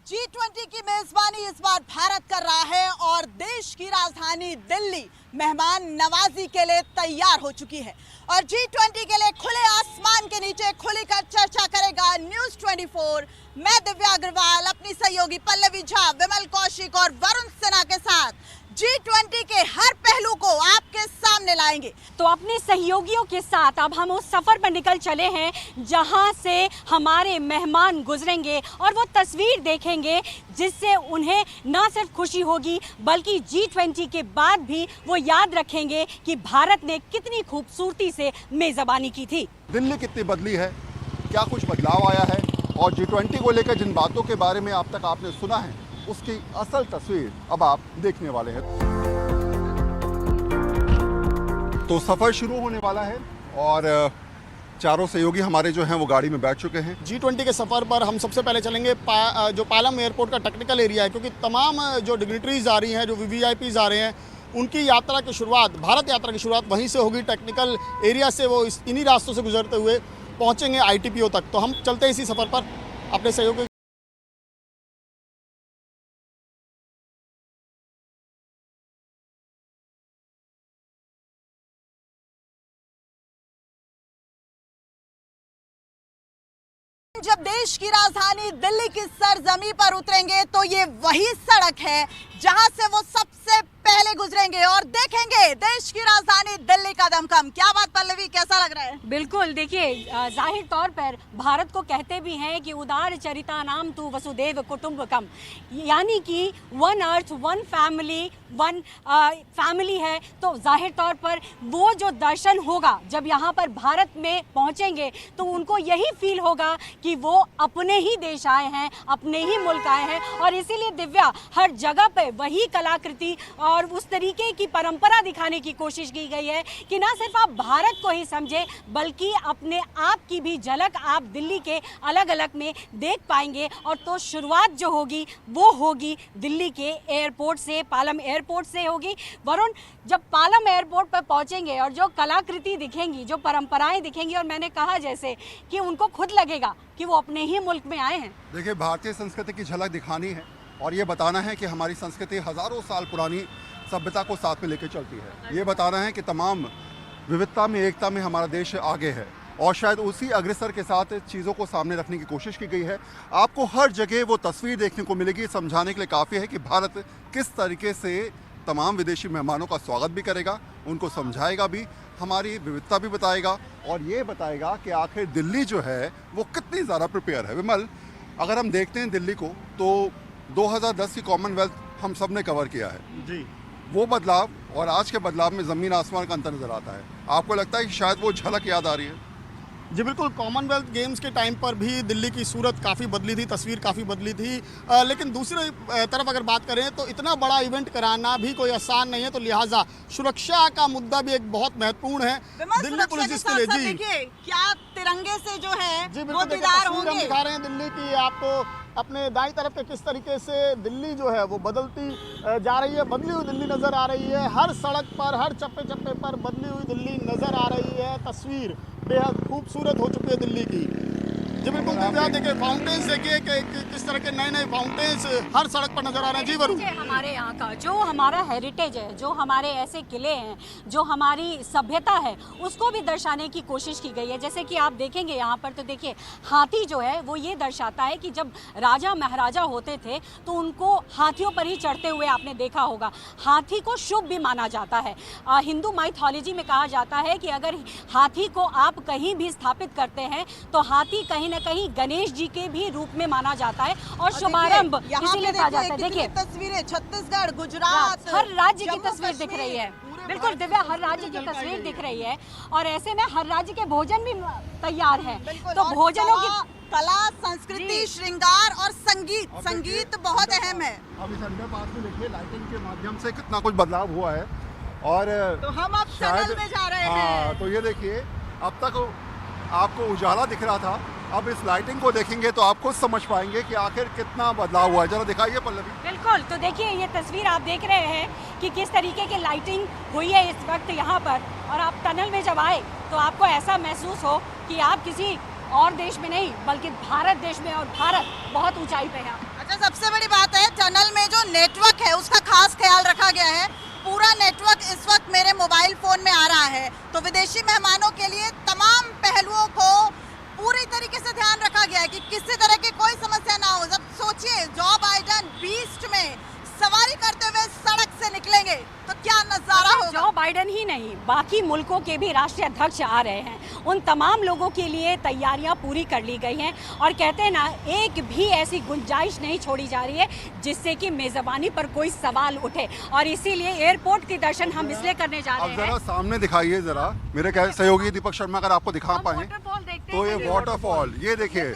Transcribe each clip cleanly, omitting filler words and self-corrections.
G20 की मेजबानी इस बार भारत कर रहा है और देश की राजधानी दिल्ली मेहमान नवाजी के लिए तैयार हो चुकी है। और G20 के लिए खुले आसमान के नीचे खुलकर चर्चा करेगा न्यूज़ 24। मैं दिव्या अग्रवाल अपनी सहयोगी पल्लवी झा, विमल कौशिक और वरुण सिन्हा के साथ G20 के हर पहलू को आपके सामने लाएंगे। तो अपने सहयोगियों के साथ अब हम उस सफर पर निकल चले हैं जहां से हमारे मेहमान गुजरेंगे और वो तस्वीर देखेंगे जिससे उन्हें न सिर्फ खुशी होगी बल्कि G20 के बाद भी वो याद रखेंगे कि भारत ने कितनी खूबसूरती से मेजबानी की थी। दिल्ली कितनी बदली है, क्या कुछ बदलाव आया है और G20 को लेकर जिन बातों के बारे में अब तक आपने सुना है उसकी असल तस्वीर अब आप देखने वाले हैं। तो सफर शुरू होने वाला है और चारों सहयोगी हमारे जो हैं वो गाड़ी में बैठ चुके हैं। G20 के सफ़र पर हम सबसे पहले चलेंगे जो पालम एयरपोर्ट का टेक्निकल एरिया है, क्योंकि तमाम जो डिग्निटरीज आ रही हैं, जो VVIPs आ रहे हैं, उनकी यात्रा की शुरुआत, भारत यात्रा की शुरुआत वहीं से होगी। टेक्निकल एरिया से वो इन्हीं रास्तों से गुजरते हुए पहुँचेंगे ITPO तक। तो हम चलते हैं इसी सफ़र पर अपने सहयोगी। जब देश की राजधानी दिल्ली की सरजमी पर उतरेंगे तो ये वही सड़क है जहां से वो सबसे पहले गुजरेंगे और देखेंगे देश की राजधानी दिल्ली का दमखम। क्या बात पल्लवी, कैसा लग रहा है? बिल्कुल, देखिए जाहिर तौर पर भारत को कहते भी हैं कि उदार चरिता नाम तू वसुदेव कुटुंबकम, यानी कि वन अर्थ वन फैमिली है। तो जाहिर तौर पर वो जो दर्शन होगा जब यहाँ पर भारत में पहुँचेंगे तो उनको यही फील होगा कि वो अपने ही देश आए हैं, अपने ही मुल्क आए हैं। और इसीलिए दिव्या, हर जगह पे वही कलाकृति और उस तरीके की परंपरा दिखाने की कोशिश की गई है कि ना सिर्फ आप भारत को ही समझे बल्कि अपने आप की भी झलक आप दिल्ली के अलग अलग में देख पाएंगे। और तो शुरुआत जो होगी वो होगी दिल्ली के एयरपोर्ट से, पालम एयरपोर्ट से होगी। वरुण, जब पालम एयरपोर्ट पर पहुंचेंगे और जो कलाकृति दिखेंगी, जो परंपराएं दिखेंगी, और मैंने कहा जैसे कि उनको खुद लगेगा कि वो अपने ही मुल्क में आए हैं। देखिए, भारतीय संस्कृति की झलक दिखानी है और ये बताना है कि हमारी संस्कृति हज़ारों साल पुरानी सभ्यता को साथ में लेकर चलती है। ये बताना है कि तमाम विविधता में एकता में हमारा देश आगे है और शायद उसी अग्रसर के साथ चीज़ों को सामने रखने की कोशिश की गई है। आपको हर जगह वो तस्वीर देखने को मिलेगी। समझाने के लिए काफ़ी है कि भारत किस तरीके से तमाम विदेशी मेहमानों का स्वागत भी करेगा, उनको समझाएगा भी, हमारी विविधता भी बताएगा और ये बताएगा कि आखिर दिल्ली जो है वो कितनी ज़्यादा प्रिपेयर है। विमल, अगर हम देखते हैं दिल्ली को तो 2010 की कॉमनवेल्थ हम सब ने कवर किया है जी। वो बदलाव और आज के बदलाव में ज़मीन आसमान का अंतर नज़र आता है। आपको लगता है कि शायद वो झलक याद आ रही है? जी बिल्कुल, कॉमनवेल्थ गेम्स के टाइम पर भी दिल्ली की सूरत काफ़ी बदली थी, तस्वीर काफ़ी बदली थी। लेकिन दूसरी तरफ अगर बात करें तो इतना बड़ा इवेंट कराना भी कोई आसान नहीं है, तो लिहाजा सुरक्षा का मुद्दा भी एक बहुत महत्वपूर्ण है दिल्ली पुलिस जिसके लिए। जी देखिए, क्या तिरंगे से जो है जी वो दीदार होंगे? हम दिखा रहे हैं दिल्ली की आपको अपने दाईं तरफ के किस तरीके से दिल्ली जो है वो बदलती जा रही है, बदली हुई दिल्ली नज़र आ रही है। हर सड़क पर, हर चप्पे चप्पे पर बदली हुई दिल्ली नज़र आ रही है। तस्वीर बेहद खूबसूरत हो चुकी है दिल्ली की। जी बिल्कुल दिव्या, देखिए फाउंटेन्स देखिए कि किस तरह के नए नए फाउंटेन्स हर सड़क पर नजर आ रहे हैं। जी वरुण, हमारे यहाँ का जो हमारा हेरिटेज है, जो हमारे ऐसे किले हैं, जो हमारी सभ्यता है, उसको भी दर्शाने की कोशिश की गई है। जैसे कि आप देखेंगे यहाँ पर तो देखिए हाथी जो है वो ये दर्शाता है कि जब राजा महाराजा होते थे तो उनको हाथियों पर ही चढ़ते हुए आपने देखा होगा। हाथी को शुभ भी माना जाता है। हिंदू माइथोलॉजी में कहा जाता है कि अगर हाथी को आप कहीं भी स्थापित करते हैं तो हाथी कहीं न कहीं गणेश जी के भी रूप में माना जाता है और शुभारंभ इसीलिए कहा जाता है। देखिए तस्वीरें छत्तीसगढ़, गुजरात, हर राज्य की तस्वीर दिख रही है। बिल्कुल दिव्या, हर राज्य की तस्वीर दिख रही है और ऐसे में हर राज्य के भोजन भी तैयार है। तो भोजनों की कला, संस्कृति, श्रृंगार और संगीत बहुत अहम है। अब इस अंडर पास में देखिए लाइटिंग के माध्यम से कितना कुछ बदलाव हुआ है और तो हम अब टनल में जा रहे हैं। तो ये देखिए, अब तक आपको उजाला दिख रहा था, अब इस लाइटिंग को देखेंगे तो आप खुद समझ पाएंगे कि आखिर कितना बदलाव हुआ है। जरा दिखाइए पल्लवी। बिल्कुल, तो देखिए ये तस्वीर आप देख रहे हैं कि किस तरीके की लाइटिंग हुई है इस वक्त यहाँ पर। और आप टनल में जब आए तो आपको ऐसा महसूस हो कि आप किसी और देश में नहीं बल्कि भारत देश में, और भारत बहुत ऊंचाई पे है। अच्छा, सबसे बड़ी बात है टनल में जो नेटवर्क है उसका खास ख्याल रखा गया है। पूरा नेटवर्क इस वक्त मेरे मोबाइल फोन में आ रहा है, तो विदेशी मेहमानों के लिए तमाम पहलुओं को पूरी तरीके से ध्यान रखा गया है कि किसी तरह की कोई समस्या ना हो। जब सोचिए जो बाइडन बीस्ट में सवारी करते हुए सड़क से निकलेंगे तो क्या नजारा होगा। जो बाइडन ही नहीं, बाकी मुल्कों के भी राष्ट्रीय अध्यक्ष आ रहे हैं, उन तमाम लोगों के लिए तैयारियां पूरी कर ली गई हैं और कहते हैं ना, एक भी ऐसी गुंजाइश नहीं छोड़ी जा रही है जिससे कि मेजबानी पर कोई सवाल उठे। और इसीलिए एयरपोर्ट के दर्शन हम इसलिए करने जा रहे हैं। जरा सामने दिखाइए, जरा मेरे सहयोगी दीपक शर्मा अगर आपको दिखा पाए तो ये वाटरफॉल, ये देखिए,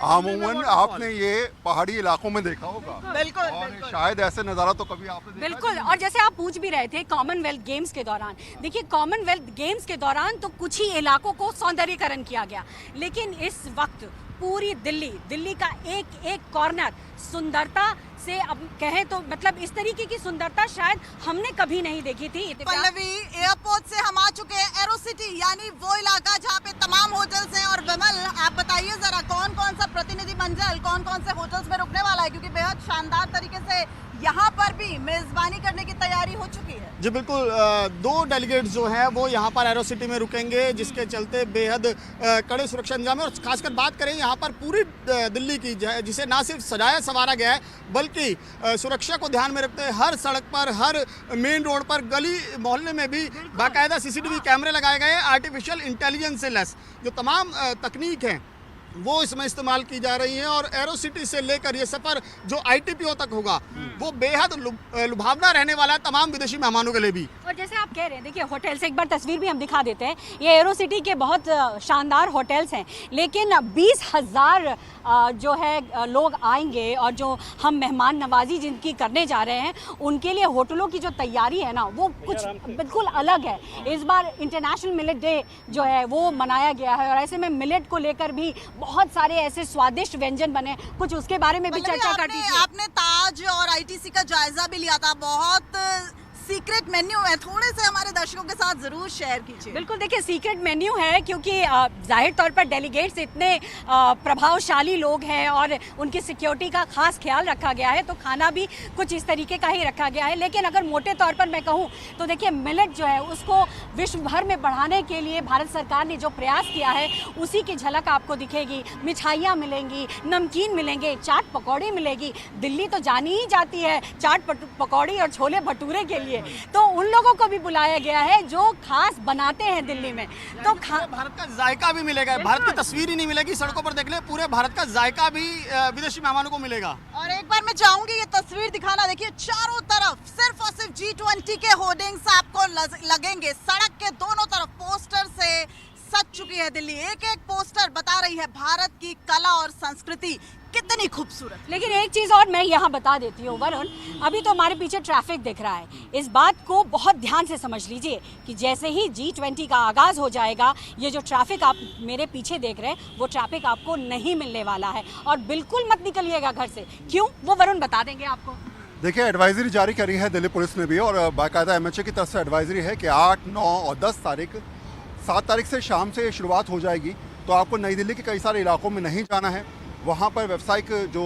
अमूमन आपने ये पहाड़ी इलाकों में देखा होगा। बिल्कुल, और बिल्कुल। शायद ऐसे नज़ारा तो कभी आपने देखा बिल्कुल। नहीं। और जैसे आप पूछ भी रहे थे कॉमनवेल्थ गेम्स के दौरान, देखिए कॉमनवेल्थ गेम्स के दौरान तो कुछ ही इलाकों को सौंदर्यीकरण किया गया, लेकिन इस वक्त पूरी दिल्ली का एक एक कॉर्नर सुंदरता से, अब कहें तो मतलब इस तरीके की सुंदरता शायद हमने कभी नहीं देखी थी। पल्लवी, एयरपोर्ट से हम आ चुके हैं एरो सिटी, यानी वो इलाका जहाँ पे तमाम होटल्स हैं। और विमल, आप बताइए जरा कौन कौन सा प्रतिनिधि मंडल कौन कौन से होटल्स में रुकने वाला है, क्योंकि बेहद शानदार तरीके से यहाँ पर भी मेजबानी करने की तैयारी हो चुकी है। जी बिल्कुल, 2 डेलीगेट्स जो हैं वो यहाँ पर एरो सिटी में रुकेंगे, जिसके चलते बेहद कड़े सुरक्षा इंतजाम है। और खासकर बात करें यहाँ पर पूरी दिल्ली की, जिसे ना सिर्फ सजाया संवारा गया है बल्कि सुरक्षा को ध्यान में रखते हुए हर सड़क पर, हर मेन रोड पर, गली मोहल्ले में भी बाकायदा CCTV कैमरे लगाए गए हैं। आर्टिफिशियल इंटेलिजेंस से लैस जो तमाम तकनीक हैं वो इसमें इस्तेमाल की जा रही है। और एरो सिटी से लेकर ये सफ़र जो ITPO तक होगा वो बेहद लुभावना रहने वाला है तमाम विदेशी मेहमानों के लिए भी। और जैसे आप कह रहे हैं, देखिए होटल से एक बार तस्वीर भी हम दिखा देते हैं। ये एरो सिटी के बहुत शानदार होटल्स हैं, लेकिन 20,000 जो है लोग आएंगे और जो हम मेहमान नवाजी जिनकी करने जा रहे हैं उनके लिए होटलों की जो तैयारी है ना, वो कुछ बिल्कुल अलग है। इस बार इंटरनेशनल मिलेट डे जो है वो मनाया गया है और ऐसे में मिलेट को लेकर भी बहुत सारे ऐसे स्वादिष्ट व्यंजन बने, कुछ उसके बारे में भी चर्चा कर दीजिए। आपने ताज और ITC का जायजा भी लिया था, बहुत सीक्रेट मेन्यू है, थोड़े से हमारे दर्शकों के साथ जरूर शेयर कीजिए। बिल्कुल, देखिए सीक्रेट मेन्यू है क्योंकि जाहिर तौर पर डेलीगेट्स इतने प्रभावशाली लोग हैं और उनकी सिक्योरिटी का खास ख्याल रखा गया है, तो खाना भी कुछ इस तरीके का ही रखा गया है। लेकिन अगर मोटे तौर पर मैं कहूँ तो देखिए मिलेट जो है उसको विश्व भर में बढ़ाने के लिए भारत सरकार ने जो प्रयास किया है उसी की झलक आपको दिखेगी। मिठाइयाँ मिलेंगी, नमकीन मिलेंगे, चाट पकौड़ी मिलेगी। दिल्ली तो जानी ही जाती है चाट पकौड़ी और छोले भटूरे के लिए, तो उन लोगों को भी बुलाया गया है जो खास बनाते हैं दिल्ली में। तो भारत का जायका भी मिलेगा, भारत की तस्वीर ही नहीं मिलेगी सड़कों पर, देख ले पूरे भारत का जायका भी विदेशी मेहमानों को मिलेगा। और एक बार मैं चाहूंगी ये तस्वीर दिखाना, देखिए चारों तरफ सिर्फ और सिर्फ G20 के होर्डिंग्स आपको लगेंगे। सड़क के दोनों तरफ पोस्टर से सज चुकी है दिल्ली, एक एक पोस्टर बता रही है भारत की कला और संस्कृति कितनी खूबसूरत। लेकिन एक चीज़ और मैं यहाँ बता देती हूँ वरुण, अभी तो हमारे पीछे ट्रैफिक दिख रहा है, इस बात को बहुत ध्यान से समझ लीजिए कि जैसे ही G20 का आगाज़ हो जाएगा, ये जो ट्रैफिक आप मेरे पीछे देख रहे हैं वो ट्रैफिक आपको नहीं मिलने वाला है। और बिल्कुल मत निकलिएगा घर से, क्यों वो वरुण बता देंगे आपको। देखिए, एडवाइजरी जारी करी है दिल्ली पुलिस ने भी, और बाकायदा MHA की तरफ से एडवाइजरी है कि 8, 9 और 10 तारीख, 7 तारीख से शाम से शुरुआत हो जाएगी। तो आपको नई दिल्ली के कई सारे इलाकों में नहीं जाना है, वहाँ पर व्यावसायिक जो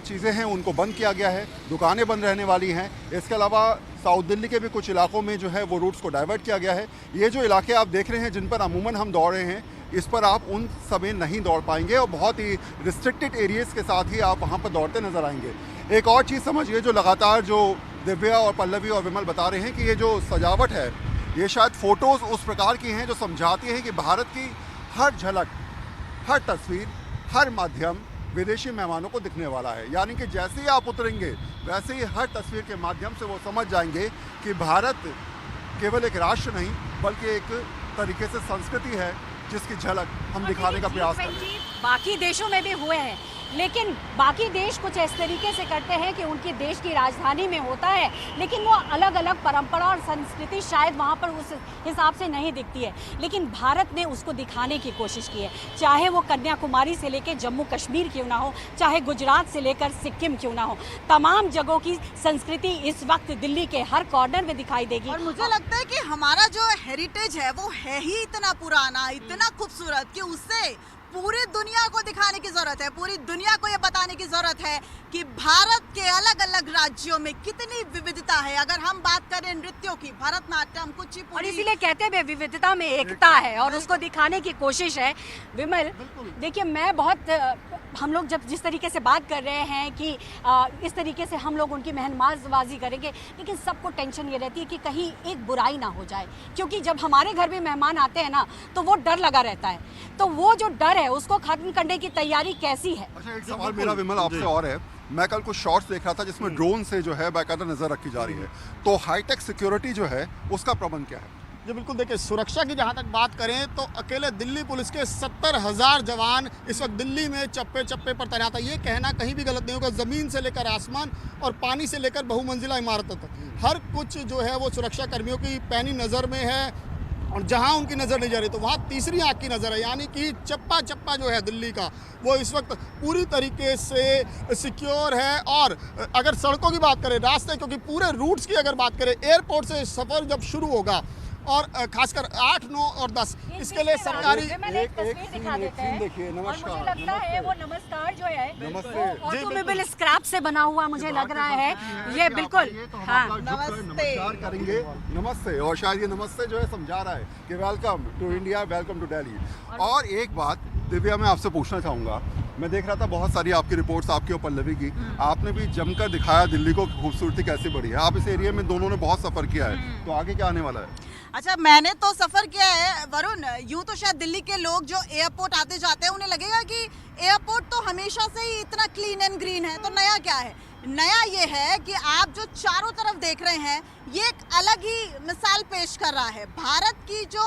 चीज़ें हैं उनको बंद किया गया है, दुकानें बंद रहने वाली हैं। इसके अलावा साउथ दिल्ली के भी कुछ इलाकों में जो है वो रूट्स को डाइवर्ट किया गया है। ये जो इलाके आप देख रहे हैं जिन पर अमूमन हम दौड़ रहे हैं, इस पर आप उन समय नहीं दौड़ पाएंगे और बहुत ही रिस्ट्रिक्टेड एरियाज़ के साथ ही आप वहाँ पर दौड़ते नजर आएंगे। एक और चीज़ समझिए, जो लगातार जो दिव्या और पल्लवी और विमल बता रहे हैं कि ये जो सजावट है ये शायद फ़ोटोज़ उस प्रकार की हैं जो समझाती हैं कि भारत की हर झलक, हर तस्वीर, हर माध्यम विदेशी मेहमानों को दिखने वाला है। यानी कि जैसे ही आप उतरेंगे वैसे ही हर तस्वीर के माध्यम से वो समझ जाएंगे कि भारत केवल एक राष्ट्र नहीं बल्कि एक तरीके से संस्कृति है जिसकी झलक हम दिखाने का प्रयास कर रहे हैं। बाकी देशों में भी हुए हैं, लेकिन बाकी देश कुछ इस तरीके से करते हैं कि उनके देश की राजधानी में होता है, लेकिन वो अलग अलग परंपरा और संस्कृति शायद वहाँ पर उस हिसाब से नहीं दिखती है। लेकिन भारत ने उसको दिखाने की कोशिश की है, चाहे वो कन्याकुमारी से लेकर जम्मू कश्मीर क्यों ना हो, चाहे गुजरात से लेकर सिक्किम क्यों ना हो, तमाम जगहों की संस्कृति इस वक्त दिल्ली के हर कॉर्नर में दिखाई देगी। और मुझे लगता है कि हमारा जो हेरिटेज है वो है ही इतना पुराना, इतना खूबसूरत कि उससे पूरी दुनिया को दिखाने की जरूरत है, पूरी दुनिया को ये बताने की जरूरत है कि भारत के अलग अलग राज्यों में कितनी विविधता है। अगर हम बात करें नृत्यों की, भरतनाट्यम, और कुचिपुड़ी, इसीलिए कहते हैं विविधता में एकता है और उसको दिखाने की कोशिश है। विमल, देखिए मैं बहुत हम लोग जब जिस तरीके से बात कर रहे हैं कि इस तरीके से हम लोग उनकी मेहमानबाजी करेंगे, लेकिन सबको टेंशन ये रहती है कि कहीं एक बुराई ना हो जाए, क्योंकि जब हमारे घर भी मेहमान आते हैं ना तो वो डर लगा रहता है। तो वो जो डर है उसको खत्म करने की तैयारी कैसी है? अच्छा, एक सवाल मेरा विमल आपसे और है। मैं कल कुछ शॉट्स देख रहा था जिसमें ड्रोन से जो है बाकायदा नजर रखी जा रही है, तो हाईटेक सिक्योरिटी जो है उसका प्रबंध क्या है? जी बिल्कुल, देखिए सुरक्षा की जहाँ तक बात करें तो अकेले दिल्ली पुलिस के 70,000 जवान इस वक्त दिल्ली में चप्पे चप्पे पर तैनात है। ये कहना कहीं भी गलत नहीं होगा, ज़मीन से लेकर आसमान और पानी से लेकर बहुमंजिला इमारतों तक हर कुछ जो है वो सुरक्षा कर्मियों की पैनी नज़र में है। और जहाँ उनकी नज़र नहीं जा रही तो वहाँ तीसरी आँख की नज़र है, यानी कि चप्पा चप्पा जो है दिल्ली का वो इस वक्त पूरी तरीके से सिक्योर है। और अगर सड़कों की बात करें, रास्ते, क्योंकि पूरे रूट्स की अगर बात करें, एयरपोर्ट से सफ़र जब शुरू होगा और खासकर 8, 9 और 10 इसके लिए सरकारी एक तस्वीर दिखा देते हैं। देखिए, नमस्कार। और मुझे लगता है वो नमस्कार जो है नमस्ते। वो ऑटोमोबाइल स्क्रैप से बना हुआ मुझे लग रहा है। ये बिल्कुल, हाँ, नमस्कार करेंगे, नमस्ते। और शायद ये नमस्ते जो है समझा रहा है कि welcome to India, welcome to Delhi. और एक बात दिव्या मैं आपसे पूछना चाहूँगा, मैं देख रहा था बहुत सारी आपकी रिपोर्ट्स आपके और पल्लवी की, आपने भी जमकर दिखाया दिल्ली को खूबसूरती कैसे बढ़ी है। आप इस एरिया में दोनों ने बहुत सफ़र किया है, तो आगे क्या आने वाला है? अच्छा, मैंने तो सफर किया है वरुण। यूं तो शायद दिल्ली के लोग जो एयरपोर्ट आते जाते हैं उन्हें लगेगा कि एयरपोर्ट तो हमेशा से ही इतना क्लीन एंड ग्रीन है, तो नया क्या है? नया ये है कि आप जो चारों तरफ देख रहे हैं ये एक अलग ही मिसाल पेश कर रहा है। भारत की जो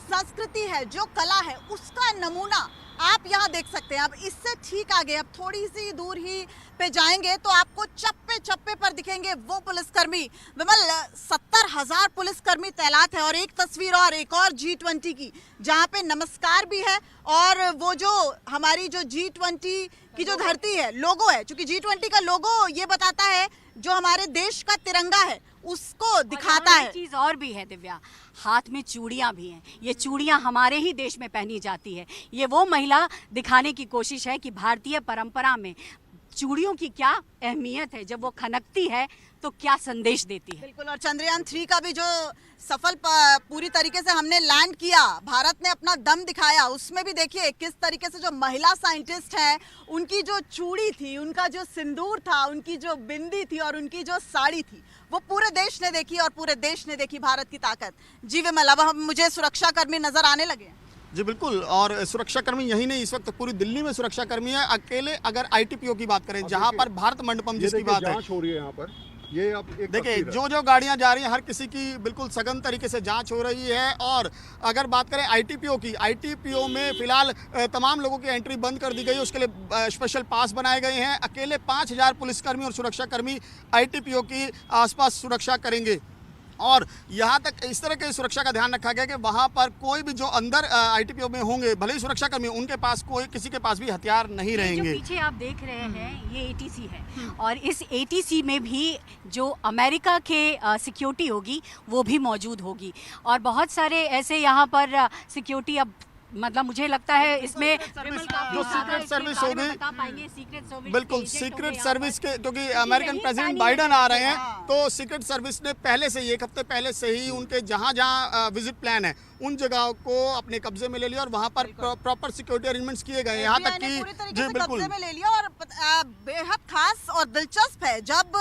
संस्कृति है, जो कला है, उसका नमूना आप यहाँ देख सकते हैं। अब इससे ठीक आगे, अब थोड़ी सी दूर ही पे जाएंगे तो आपको चप्पे चप्पे पर दिखेंगे वो पुलिसकर्मी। विमल, 70,000 पुलिसकर्मी तैनात है। और एक तस्वीर और, एक और G20 की, जहाँ पे नमस्कार भी है और वो जो हमारी जो G20 की जो धरती है, लोगो है, क्योंकि G20 का लोगो ये बताता है जो हमारे देश का तिरंगा है उसको दिखाता है। चीज और भी है दिव्या, हाथ में चूड़ियां भी हैं। ये चूड़ियां हमारे ही देश में पहनी जाती है। ये वो महिला दिखाने की कोशिश है कि भारतीय परंपरा में चूड़ियों की क्या अहमियत है, जब वो खनकती है तो क्या संदेश देती है। बिल्कुल। और चंद्रयान 3 का भी जो सफल पूरी तरीके से हमने लैंड किया, भारत ने अपना दम दिखाया, उसमें भी देखिए किस तरीके से जो महिला साइंटिस्ट हैं उनकी जो चूड़ी थी, उनका जो सिंदूर था, उनकी जो बिंदी थी और उनकी जो साड़ी थी, वो पूरे देश ने देखी और पूरे देश ने देखी भारत की ताकत। जी विमल, अब हम मुझे सुरक्षाकर्मी नजर आने लगे। जी बिल्कुल, और सुरक्षाकर्मी यही नहीं, इस वक्त पूरी दिल्ली में सुरक्षाकर्मी है। अकेले अगर ITPO की बात करें, जहां पर भारत मंडपम जिसकी बात है, हो रही है यहाँ पर, ये अब एक देखिए जो गाड़ियां जा रही हैं हर किसी की बिल्कुल सघन तरीके से जांच हो रही है। और अगर बात करें ITPO की, ITPO में फिलहाल तमाम लोगों की एंट्री बंद कर दी गई है, उसके लिए स्पेशल पास बनाए गए हैं। अकेले 5,000 पुलिसकर्मी और सुरक्षाकर्मी ITPO की आसपास सुरक्षा करेंगे। और यहाँ तक इस तरह के सुरक्षा का ध्यान रखा गया कि वहाँ पर कोई भी जो अंदर ITPO में होंगे, भले ही सुरक्षाकर्मी, उनके पास कोई किसी के पास भी हथियार नहीं रहेंगे। जो पीछे आप देख रहे हैं ये ATC है, और इस ATC में भी जो अमेरिका के सिक्योरिटी होगी वो भी मौजूद होगी। और बहुत सारे ऐसे यहाँ पर सिक्योरिटी, अब मतलब मुझे लगता है इसमें जो सीक्रेट सर्विस होगी, बिल्कुल सीक्रेट सर्विस के, क्योंकि अमेरिकन प्रेसिडेंट बाइडन आ रहे हैं, तो सीक्रेट सर्विस ने पहले से ही, 1 हफ्ते पहले से ही उनके जहाँ जहाँ विजिट प्लान है उन जगहों को अपने कब्जे में ले लिया और वहाँ पर प्रॉपर सिक्योरिटी अरेंजमेंट्स किए गए। यहाँ तक कि जी बिल्कुल कब्जे में ले लिया। और बेहद खास और दिलचस्प है, जब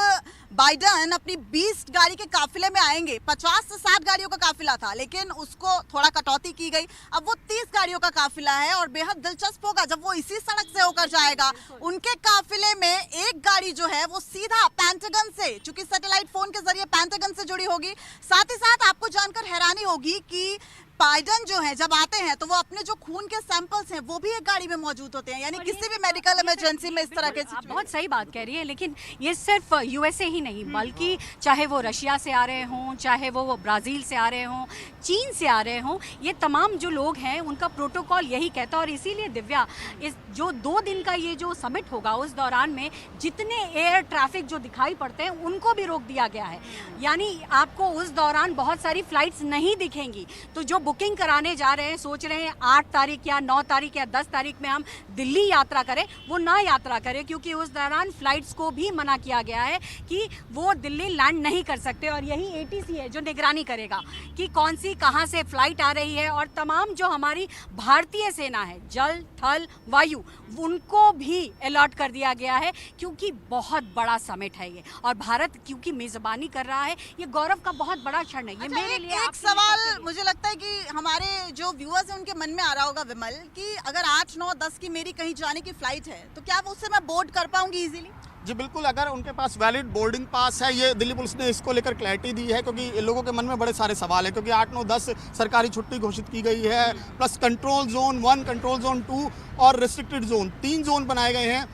बाइडन अपनी 20 गाड़ी के काफिले में आएंगे, 50 से 60 गाड़ियों का काफिला था, लेकिन उसको थोड़ा कटौती की गई, अब वो 30 गाड़ियों का काफिला है। और बेहद दिलचस्प होगा जब वो इसी सड़क से होकर जाएगा, उनके काफिले में एक गाड़ी जो है वो सीधा पेंटागन से, चूंकि सैटेलाइट फोन के जरिए पेंटागन से जुड़ी होगी। साथ ही साथ आपको जानकर हैरानी होगी कि बाइडन जो है जब आते हैं तो वो अपने जो खून के सैंपल्स हैं वो भी एक गाड़ी में मौजूद होते हैं, यानी किसी भी मेडिकल इमरजेंसी में इस तरह के। आप बहुत सही बात कह रही है, लेकिन ये सिर्फ USA ही नहीं, बल्कि चाहे वो रशिया से आ रहे हों, चाहे वो ब्राज़ील से आ रहे हों, चीन से आ रहे हों, ये तमाम जो लोग हैं उनका प्रोटोकॉल यही कहता है। और इसीलिए दिव्या, इस जो 2 दिन का ये जो समिट होगा उस दौरान में जितने एयर ट्रैफिक जो दिखाई पड़ते हैं उनको भी रोक दिया गया है, यानी आपको उस दौरान बहुत सारी फ्लाइट्स नहीं दिखेंगी। तो जो बुकिंग कराने जा रहे हैं, सोच रहे हैं 8 तारीख या 9 तारीख या 10 तारीख में हम दिल्ली यात्रा करें, वो ना यात्रा करें, क्योंकि उस दौरान फ्लाइट्स को भी मना किया गया है कि वो दिल्ली लैंड नहीं कर सकते। और यही ATC है जो निगरानी करेगा कि कौन सी कहां से फ्लाइट आ रही है, और तमाम जो हमारी भारतीय सेना है, जल थल वायु, उनको भी अलर्ट कर दिया गया है, क्योंकि बहुत बड़ा समिट है ये, और भारत क्योंकि मेजबानी कर रहा है, ये गौरव का बहुत बड़ा क्षण है। ये अच्छा, मेरे लिए एक सवाल मुझे लगता है कि हमारे जो व्यूअर्स हैं उनके मन में आ रहा होगा विमल, कि अगर 8, 9, 10 की मेरी कहीं जाने की फ्लाइट है तो क्या उससे मैं बोर्ड कर पाऊंगी इजीली? जी बिल्कुल, अगर उनके पास वैलिड बोर्डिंग पास है, ये दिल्ली पुलिस ने इसको लेकर क्लैरिटी दी है, क्योंकि लोगों के मन में बड़े सारे सवाल हैं, क्योंकि 8, 9, 10 सरकारी छुट्टी घोषित की गई है, plus control zone 1, control zone 2 और रिस्ट्रिक्टेड जोन, 3 जोन बनाए गए हैं,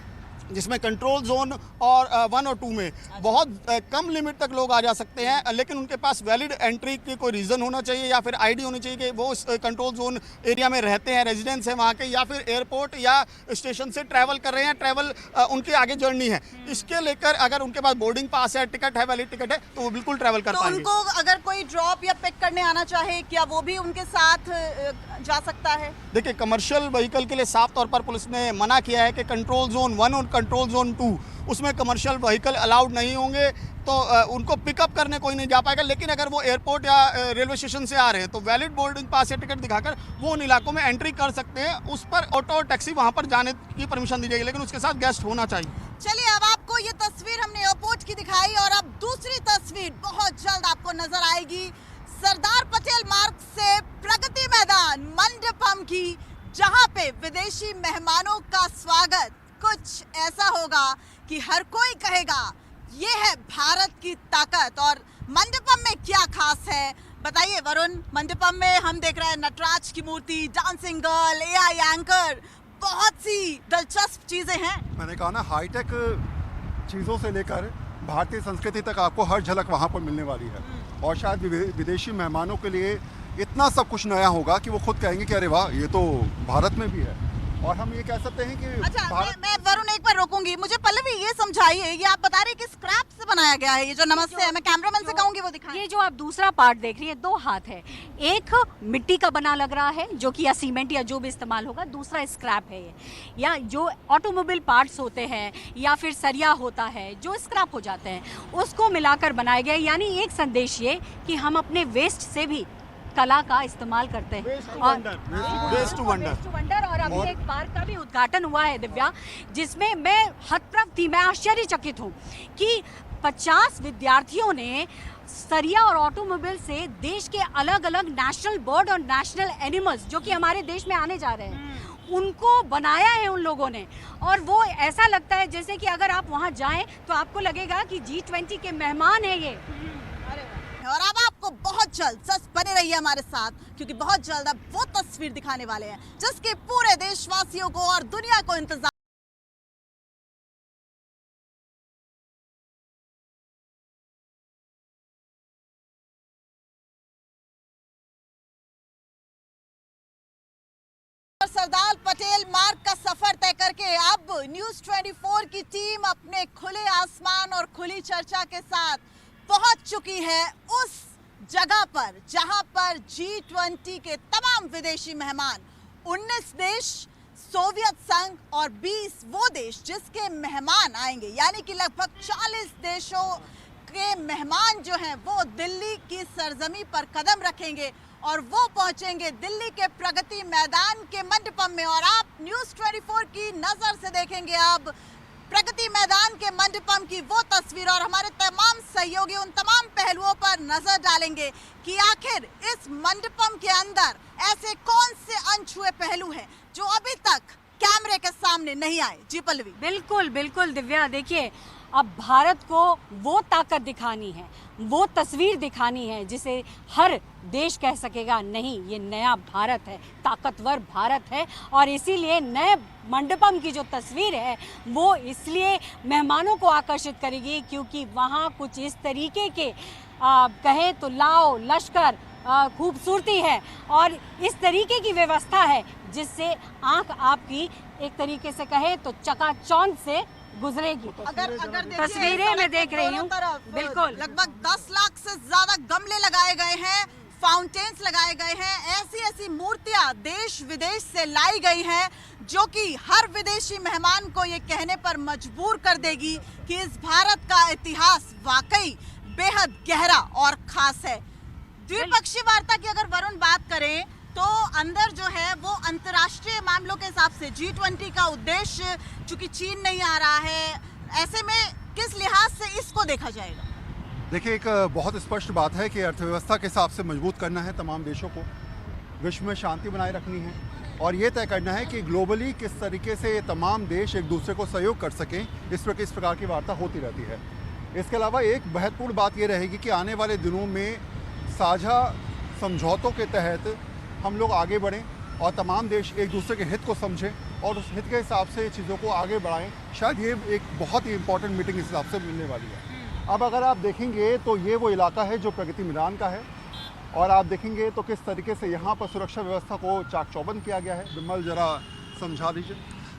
जिसमें कंट्रोल जोन और 1 और 2 में बहुत कम लिमिट तक लोग आ जा सकते हैं, लेकिन उनके पास वैलिड एंट्री की कोई रीज़न होना चाहिए या फिर आईडी होनी चाहिए कि वो उस कंट्रोल जोन एरिया में रहते हैं, रेजिडेंस है वहाँ के, या फिर एयरपोर्ट या स्टेशन से ट्रैवल कर रहे हैं, ट्रैवल उनके आगे जर्नी है। इसके लेकर अगर उनके पास बोर्डिंग पास है, टिकट है, वैलिड टिकट है, तो वो बिल्कुल ट्रैवल कर पाएंगे। उनको अगर कोई ड्रॉप या पिक करने आना चाहे, क्या वो भी उनके साथ जा सकता है? देखिए, कमर्शियल व्हीकल के लिए साफ तौर पर पुलिस ने मना किया है कि कंट्रोल जोन 1 और कंट्रोल जोन 2 उसमें कमर्शियल व्हीकल अलाउड नहीं होंगे, तो उनको पिकअप करने कोई नहीं जा पाएगा। लेकिन अगर वो एयरपोर्ट या रेलवे स्टेशन से आ रहे हैं तो वैलिड बोर्डिंग पास या टिकट दिखाकर वो उन इलाकों में एंट्री कर सकते हैं। उस पर ऑटो और टैक्सी वहाँ पर जाने की परमिशन दी जाएगी, लेकिन उसके साथ गेस्ट होना चाहिए। चलिए, अब आपको ये तस्वीर हमने एयरपोर्ट की दिखाई, और अब दूसरी तस्वीर बहुत जल्द आपको नजर आएगी सरदार पटेल मार्ग से प्रगति मैदान मंडपम की, जहां पे विदेशी मेहमानों का स्वागत कुछ ऐसा होगा कि हर कोई कहेगा ये है भारत की ताकत। और मंडपम में क्या खास है बताइए वरुण? मंडपम में हम देख रहे हैं नटराज की मूर्ति, डांसिंग गर्ल, AI एंकर, बहुत सी दिलचस्प चीजें हैं। मैंने कहा ना, हाईटेक चीज़ों से लेकर भारतीय संस्कृति तक आपको हर झलक वहाँ पर मिलने वाली है, और शायद विदेशी मेहमानों के लिए इतना सब कुछ नया होगा कि वो खुद कहेंगे कि अरे वाह, ये तो भारत में भी है। और हम ये कह सकते हैं कि अच्छा, मैं वरुण एक बार रोकूंगी, मुझे पल्लवी ये समझाइए, ये आप बता रहे हैं कि स्क्रैप से बनाया गया है, ये जो नमस्ते है, मैं कैमरामैन से कहूंगी वो दिखाएं। ये जो आप दूसरा पार्ट देख रही है, 2 हाथ है, एक मिट्टी का बना लग रहा है जो कि या सीमेंट या जो भी इस्तेमाल होगा, दूसरा स्क्रैप है ये, या जो ऑटोमोबाइल पार्ट्स होते हैं या फिर सरिया होता है जो स्क्रैप हो जाते हैं, उसको मिलाकर बनाया गया। यानी एक संदेश ये कि हम अपने वेस्ट से भी कला का इस्तेमाल करते हैं, वेस्ट टू वंडर। और अभी एक पार्क का भी उद्घाटन हुआ है दिव्या, जिसमें मैं हतप्रभ थी, मैं आश्चर्यचकित हूँ कि 50 विद्यार्थियों ने सरिया और ऑटोमोबाइल से देश के अलग अलग नेशनल बर्ड और नेशनल एनिमल्स जो कि हमारे देश में आने जा रहे हैं, उनको बनाया है उन लोगों ने। और वो ऐसा लगता है जैसे कि अगर आप वहाँ जाएं तो आपको लगेगा कि G20 के मेहमान है ये। और अब आपको बहुत जल्द सच बने रहिए हमारे साथ, क्योंकि बहुत जल्द अब वो तस्वीर दिखाने वाले हैं जिसके पूरे देशवासियों को और दुनिया को इंतजार। सरदार पटेल मार्ग का सफर तय करके अब न्यूज़ 24 की टीम अपने खुले आसमान और खुली चर्चा के साथ पहुंच चुकी है उस जगह पर जहां पर G20 के तमाम विदेशी मेहमान, 19 देश, सोवियत संघ और 20 वो देश जिसके मेहमान आएंगे, यानी कि लगभग 40 देशों के मेहमान जो हैं वो दिल्ली की सरजमी पर कदम रखेंगे और वो पहुंचेंगे दिल्ली के प्रगति मैदान के मंडपम में। और आप न्यूज़ 24 की नजर से देखेंगे अब प्रगति मैदान के मंडपम की वो तस्वीर, और हमारे तमाम सहयोगी उन तमाम पहलुओं पर नजर डालेंगे कि आखिर इस मंडपम के अंदर ऐसे कौन से अनछुए पहलू हैं जो अभी तक कैमरे के सामने नहीं आए। जी पल्लवी। बिल्कुल बिल्कुल दिव्या, देखिए अब भारत को वो ताकत दिखानी है, वो तस्वीर दिखानी है जिसे हर देश कह सकेगा नहीं ये नया भारत है, ताकतवर भारत है। और इसीलिए नए मंडपम की जो तस्वीर है वो इसलिए मेहमानों को आकर्षित करेगी क्योंकि वहाँ कुछ इस तरीके के कहे तो लाओ लश्कर खूबसूरती है और इस तरीके की व्यवस्था है जिससे आंख आपकी एक तरीके से कहे तो चकाचौंध से गुजरेगी। अगर तस्वीरें मैं देख रही हूँ, बिल्कुल लगभग 10 लाख से ज्यादा गमले लगाए गए हैं, फाउंटेन्स लगाए गए हैं, ऐसी ऐसी मूर्तियां देश विदेश से लाई गई हैं जो कि हर विदेशी मेहमान को ये कहने पर मजबूर कर देगी कि इस भारत का इतिहास वाकई बेहद गहरा और खास है। द्विपक्षीय वार्ता की अगर वरुण बात करें तो अंदर जो है वो अंतर्राष्ट्रीय मामलों के हिसाब से G20 का उद्देश्य, चूंकि चीन नहीं आ रहा है, ऐसे में किस लिहाज से इसको देखा जाएगा? देखिए, एक बहुत स्पष्ट बात है कि अर्थव्यवस्था के हिसाब से मजबूत करना है तमाम देशों को, विश्व में शांति बनाए रखनी है और ये तय करना है कि ग्लोबली किस तरीके से ये तमाम देश एक दूसरे को सहयोग कर सकें। इस प्रकार की वार्ता होती रहती है। इसके अलावा एक महत्वपूर्ण बात ये रहेगी कि आने वाले दिनों में साझा समझौतों के तहत हम लोग आगे बढ़ें और तमाम देश एक दूसरे के हित को समझें और उस हित के हिसाब से चीज़ों को आगे बढ़ाएं। शायद ये एक बहुत ही इंपॉर्टेंट मीटिंग इस हिसाब से मिलने वाली है। अब अगर आप देखेंगे तो ये वो इलाका है जो प्रगति मैदान का है और आप देखेंगे तो किस तरीके से यहाँ पर सुरक्षा व्यवस्था को चाक चौबंद किया गया है। विमल, जरा समझा दीजिए।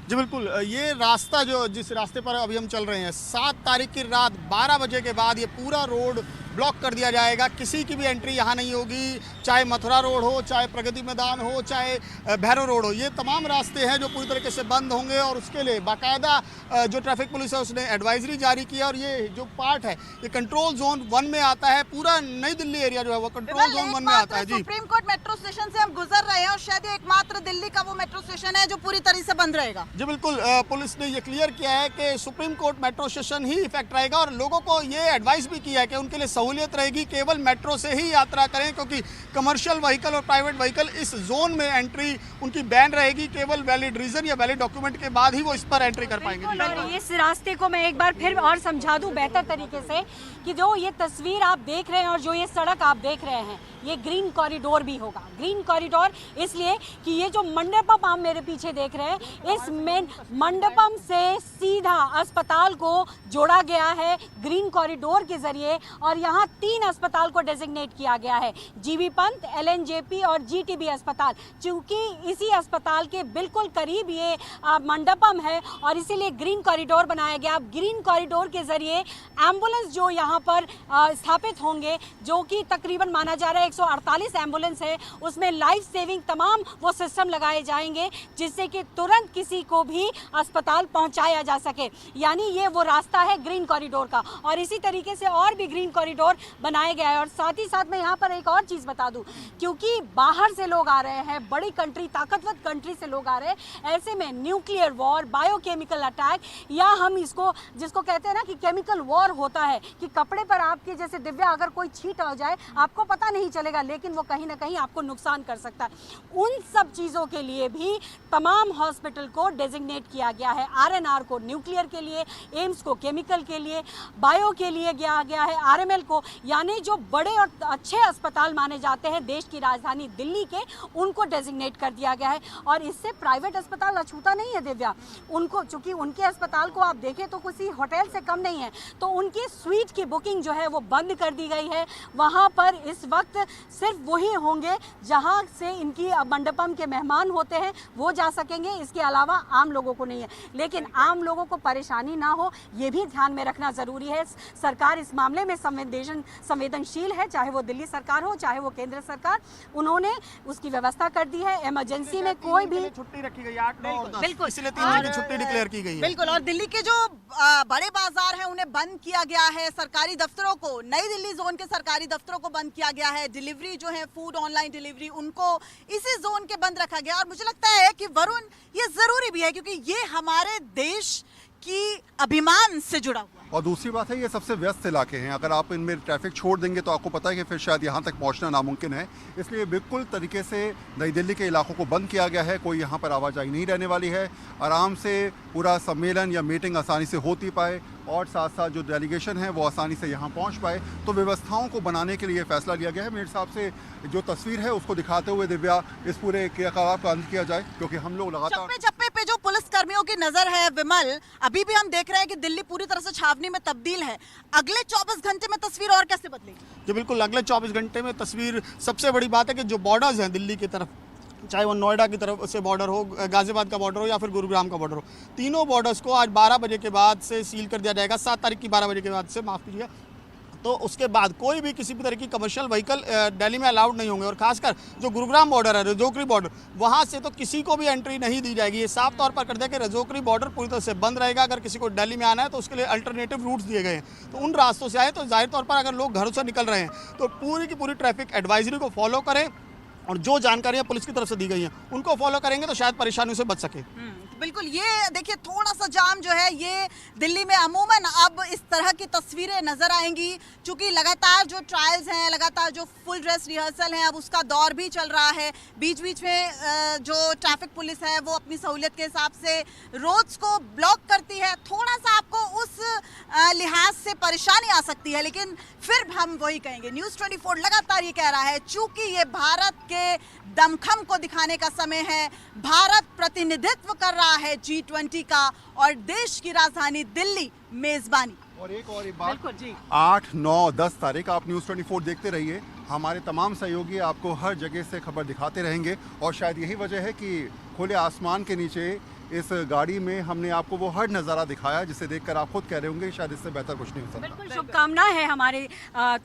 जी बिल्कुल, ये रास्ता जो जिस रास्ते पर अभी हम चल रहे हैं, 7 तारीख की रात 12 बजे के बाद ये पूरा रोड ब्लॉक कर दिया जाएगा। किसी की भी एंट्री यहाँ नहीं होगी, चाहे मथुरा रोड हो, चाहे प्रगति मैदान हो, चाहे भैरव रोड हो। ये तमाम रास्ते हैं जो पूरी तरीके से बंद होंगे और उसके लिए बाकायदा जो ट्रैफिक पुलिस है उसने एडवाइजरी जारी की है। और ये जो पार्ट है ये कंट्रोल जोन 1 में आता है। पूरा नई दिल्ली एरिया जो है वो कंट्रोल जोन 1 में आता है। जी, सुप्रीम कोर्ट मेट्रो स्टेशन से हम गुजर रहे हैं और शायद ये एकमात्र दिल्ली का वो मेट्रो स्टेशन है जो पूरी तरह से बंद रहेगा। जी बिल्कुल, पुलिस ने ये क्लियर किया है कि सुप्रीम कोर्ट मेट्रो स्टेशन ही इफेक्ट रहेगा और लोगों को ये एडवाइस भी किया है कि उनके लिए सहूलियत रहेगी, केवल मेट्रो से ही यात्रा करें, क्योंकि कमर्शियल व्हीकल और प्राइवेट व्हीकल इस जोन में एंट्री उनकी बैन रहेगी। केवल वैलिड रीजन या वैलिड डॉक्यूमेंट के बाद ही वो इस पर एंट्री कर पाएंगे। और इस रास्ते को मैं एक बार फिर और समझा दूं बेहतर तरीके से कि जो ये तस्वीर आप देख रहे हैं और जो ये सड़क आप देख रहे हैं, ये ग्रीन कॉरिडोर भी होगा। ग्रीन कॉरिडोर इसलिए कि ये जो मंडपम आप मेरे पीछे देख रहे हैं, इस मेन मंडपम से सीधा अस्पताल को जोड़ा गया है ग्रीन कॉरिडोर के जरिए और यहाँ 3 अस्पताल को डेजिग्नेट किया गया है, जीबी पंत, LNJP और GTB अस्पताल। चूंकि इसी अस्पताल के बिल्कुल करीब ये मंडपम है और इसीलिए ग्रीन कॉरिडोर बनाया गया। अब ग्रीन कॉरिडोर के जरिए एम्बुलेंस जो यहाँ पर स्थापित होंगे, जो कि तकरीबन माना जा रहा है 148 एम्बुलेंस है, उसमें लाइफ सेविंग तमाम वो सिस्टम लगाए जाएंगे जिससे कि तुरंत किसी को भी अस्पताल पहुंचाया जा सके। यानी ये वो रास्ता है ग्रीन कॉरिडोर का और इसी तरीके से और भी ग्रीन कॉरिडोर बनाया गया है। और साथ ही साथ मैं यहाँ पर एक और चीज़ बता दूं, क्योंकि बाहर से लोग आ रहे हैं, बड़ी कंट्री, ताकतवर कंट्री से लोग आ रहे हैं, ऐसे में न्यूक्लियर वॉर, बायोकेमिकल अटैक या हम इसको जिसको कहते हैं ना कि केमिकल वॉर होता है कि कपड़े पर आपके जैसे दिव्या अगर कोई छींट हो जाए आपको पता नहीं चलेगा, लेकिन वो कहीं ना कहीं आपको नुकसान कर सकता है। उन सब चीज़ों के लिए भी तमाम हॉस्पिटल को डेजिग्नेट किया गया है। RNR को न्यूक्लियर के लिए, एम्स को केमिकल के लिए, बायो के लिए किया गया है, RML को, यानी जो बड़े और अच्छे अस्पताल माने जाते हैं देश की राजधानी दिल्ली के, उनको डेजिग्नेट कर दिया गया है। और इससे प्राइवेट अस्पताल अछूता नहीं है दिव्या, उनको चूंकि उनके अस्पताल को आप देखें तो किसी होटल से कम नहीं है, तो उनकी स्वीट की बुकिंग जो है वो बंद कर दी गई है। वहाँ पर इस वक्त सिर्फ वही होंगे जहाँ से इनकी मंडपम के मेहमान होते हैं वो जा सकेंगे, इसके अलावा आम लोगों को नहीं है। लेकिन आम लोगों को परेशानी ना हो ये भी ध्यान में रखना ज़रूरी है। सरकार इस मामले में संवेदनशील है, चाहे वो दिल्ली सरकार हो चाहे वो केंद्र सरकार, उन्होंने उसकी व्यवस्था कर दी है। इमरजेंसी में कोई भी छुट्टी रखी गई 8, 9 और 10, बिल्कुल, इसलिए 3 दिन की छुट्टी डिक्लेयर की गई है। बिल्कुल, और दिल्ली के जो बड़े बाजार हैं उन्हें बंद किया गया है, सरकारी दफ्तरों को, नई दिल्ली जोन के सरकारी दफ्तरों को बंद किया गया है, डिलीवरी जो है फूड ऑनलाइन डिलीवरी उनको इसी जोन के बंद रखा गया। और मुझे लगता है कि वरुण ये जरूरी भी है क्योंकि ये हमारे देश की अभिमान से जुड़ा हुआ। और दूसरी बात है, ये सबसे व्यस्त इलाके हैं, अगर आप इनमें ट्रैफिक छोड़ देंगे तो आपको पता है कि फिर शायद यहाँ तक पहुँचना नामुमकिन है। इसलिए बिल्कुल तरीके से नई दिल्ली के इलाकों को बंद किया गया है, कोई यहाँ पर आवाजाही नहीं रहने वाली है, आराम से पूरा सम्मेलन या मीटिंग आसानी से होती पाए और साथ साथ जो डेलीगेशन है वो आसानी से यहाँ पहुँच पाए। तो व्यवस्थाओं को बनाने के लिए फैसला लिया गया है। मेरे हिसाब से जो तस्वीर है उसको दिखाते हुए दिव्या इस पूरे क्रियाकलाप का अंत किया जाए, क्योंकि हम लोग लगातार चप्पे चप्पे पे जो पुलिस कर्मियों की नजर है विमल, अभी भी हम देख रहे हैं कि दिल्ली पूरी तरह से छावनी में तब्दील है। अगले 24 घंटे में तस्वीर और कैसे बदलेगी? जी बिल्कुल, अगले 24 घंटे में तस्वीर, सबसे बड़ी बात है कि जो बॉर्डर्स हैं दिल्ली की तरफ, चाहे वो नोएडा की तरफ से बॉर्डर हो, गाजियाबाद का बॉर्डर हो या फिर गुरुग्राम का बॉर्डर हो, तीनों बॉर्डर्स को आज 12 बजे के बाद से सील कर दिया जाएगा। 7 तारीख की 12 बजे के बाद से, माफ़ कीजिएगा, तो उसके बाद कोई भी किसी भी तरह की कमर्शियल व्हीकल दिल्ली में अलाउड नहीं होंगे। और खासकर जो गुरुग्राम बॉर्डर है, रजौरी बॉर्डर, वहाँ से तो किसी को भी एंट्री नहीं दी जाएगी। ये साफ तौर पर कर दिया कि रजौरी बॉर्डर पूरी तरह से बंद रहेगा। अगर किसी को दिल्ली में आना है तो उसके लिए अल्टरनेटिव रूट्स दिए गए हैं, तो उन रास्तों से आए। तो जाहिर तौर पर अगर लोग घरों से निकल रहे हैं तो पूरी की पूरी ट्रैफिक एडवाइजरी को फॉलो करें, और जो जानकारियां पुलिस की तरफ से दी गई हैं उनको फॉलो करेंगे तो शायद परेशानियों से बच सके। बिल्कुल, ये देखिए थोड़ा सा जाम जो है ये दिल्ली में अमूमन अब इस तरह की तस्वीरें नजर आएंगी, क्योंकि लगातार जो ट्रायल्स हैं, लगातार जो फुल ड्रेस रिहर्सल है, अब उसका दौर भी चल रहा है। बीच बीच में जो ट्रैफिक पुलिस है वो अपनी सहूलियत के हिसाब से रोड्स को ब्लॉक करती है। थोड़ा सा आपको उस लिहाज से परेशानी आ सकती है, लेकिन फिर हम वही कहेंगे, न्यूज़ 24 लगातार ये कह रहा है, चूंकि ये भारत के दमखम को दिखाने का समय है, भारत प्रतिनिधित्व कर रहा है G20 का, और देश की राजधानी दिल्ली मेजबानी। और एक बात, बिल्कुल जी, 8, 9, 10 तारीख आप न्यूज़ 24 देखते रहिए। हमारे तमाम सहयोगी आपको हर जगह से खबर दिखाते रहेंगे, और शायद यही वजह है कि खुले आसमान के नीचे इस गाड़ी में हमने आपको वो हर नज़ारा दिखाया जिसे देखकर आप खुद कह रहे होंगे शायद इससे बेहतर कुछ नहीं हो सकता। बिल्कुल शुभकामना है हमारे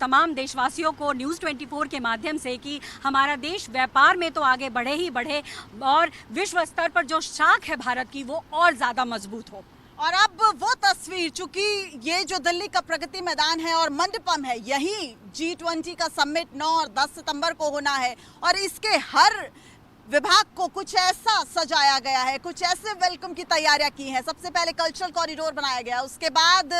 तमाम देशवासियों को न्यूज़ 24 के माध्यम से कि हमारा देश व्यापार में तो आगे बढ़े ही बढ़े, और विश्व स्तर पर जो शाख है भारत की वो और ज़्यादा मजबूत हो। और अब वो तस्वीर, चूंकि ये जो दिल्ली का प्रगति मैदान है और मंडपम है, यही G20 का समिट 9 और 10 सितंबर को होना है, और इसके हर विभाग को कुछ ऐसा सजाया गया है, कुछ ऐसे वेलकम की तैयारियां की हैं। सबसे पहले कल्चरल कॉरिडोर बनाया गया, उसके बाद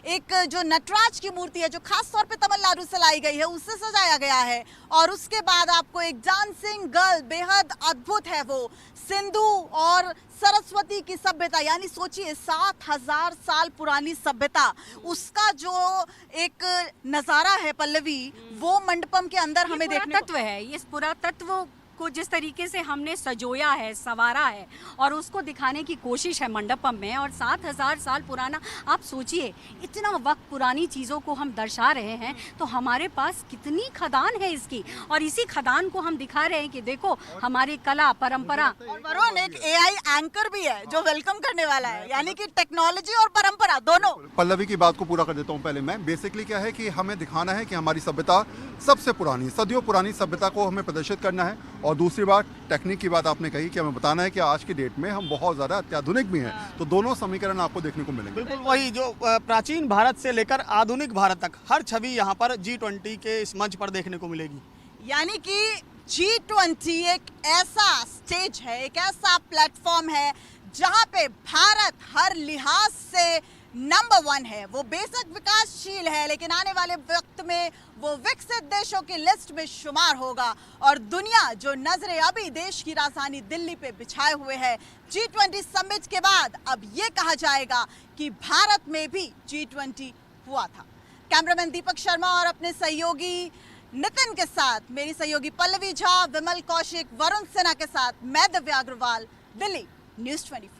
एक जो नटराज की मूर्ति है जो खास तौर पे तमिलनाडु से लाई गई है उसे सजाया गया है, और उसके बाद आपको एक डांसिंग गर्ल, बेहद अद्भुत है वो, सिंधु और सरस्वती की सभ्यता, यानी सोचिए 7000 साल पुरानी सभ्यता, उसका जो एक नज़ारा है पल्लवी, वो मंडपम के अंदर हमें देखने तत्व है। इस पुरातत्व को जिस तरीके से हमने सजोया है, संवारा है, और उसको दिखाने की कोशिश है मंडपम में, और 7000 साल पुराना, आप सोचिए इतना वक्त पुरानी चीज़ों को हम दर्शा रहे हैं, तो हमारे पास कितनी खदान है इसकी, और इसी खदान को हम दिखा रहे हैं कि देखो हमारी कला परंपरा। और वरुण, एक AI एंकर भी है जो वेलकम करने वाला है, यानी कि टेक्नोलॉजी और परंपरा दोनों। पल्लवी की बात को पूरा कर देता हूँ पहले मैं। बेसिकली क्या है कि हमें दिखाना है कि हमारी सभ्यता सबसे पुरानी, सदियों पुरानी सभ्यता को हमें प्रदर्शित करना है, और दूसरी बात टेक्निक की बात आपने कही कि हमें बताना है कि आज की डेट में हम बहुत ज़्यादा अत्याधुनिक भी हैं, तो दोनों समीकरण आपको देखने को मिलेंगे। बिल्कुल वही, जो प्राचीन भारत से लेकर आधुनिक भारत तक हर छवि यहाँ पर G20 के इस मंच पर देखने को मिलेगी। यानी कि G20 एक ऐसा स्टेज है, एक ऐसा प्लेटफॉर्म है जहां पे भारत हर लिहाज से नंबर 1 है। वो बेशक विकासशील है, लेकिन आने वाले वक्त में वो विकसित देशों की लिस्ट में शुमार होगा, और दुनिया जो नजरें अभी देश की राजधानी दिल्ली पे बिछाए हुए है, G20 समिट के बाद अब ये कहा जाएगा कि भारत में भी G20 हुआ था। कैमरामैन दीपक शर्मा और अपने सहयोगी नितिन के साथ मेरी सहयोगी पल्लवी झा, विमल कौशिक, वरुण सिन्हा के साथ मैं दिव्या अग्रवाल, दिल्ली न्यूज़ 24।